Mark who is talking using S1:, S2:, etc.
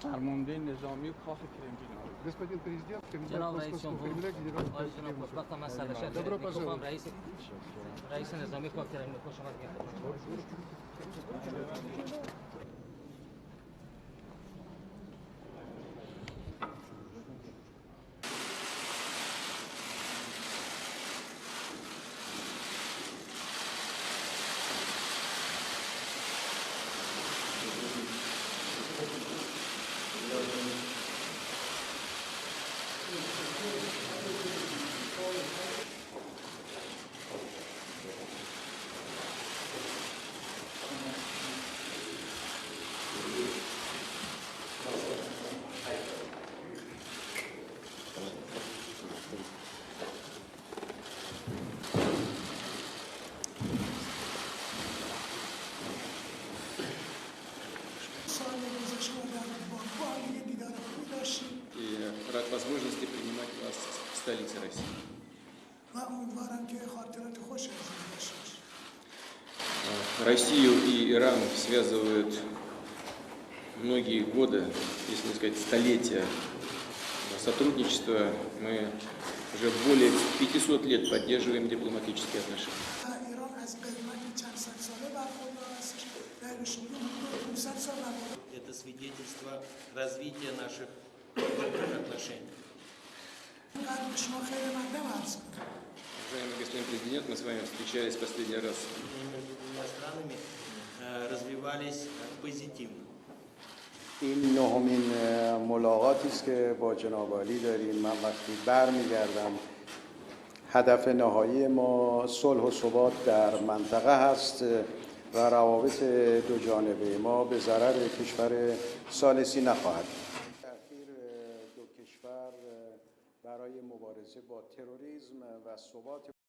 S1: فرمانده نظامی و کاخ کرملین آمد.
S2: Господин президент,
S3: جناب
S2: комендант
S3: رئیس
S2: Московского
S3: جمهور
S2: Кремля, генерал
S3: آقای جناب خوشبخت مسئله شد
S2: Добро
S3: میخوام
S2: пожаловать.
S3: رئیس نظامی کاخ کرملین خوش آمد میگم.
S4: И рад возможности принимать вас в столице России. Россию и Иран связывают многие годы, если не сказать столетия сотрудничества. Мы уже более 500 лет поддерживаем дипломатические отношения.
S5: Это свидетельство развития наших добрых отношений.
S4: Уважаемый господин президент, мы с вами встречались в последний раз.
S5: Между двумя странами развивались позитивно.
S6: این نهمین ملاقاتی است که با جناب عالی داریم. من وقتی برمیگردم هدف نهایی ما صلح و ثبات در منطقه هست و روابط دو جانبه ما به ضرر کشور ثالثی نخواهد. تأخیر دو کشور برای مبارزه با تروریسم و ثبات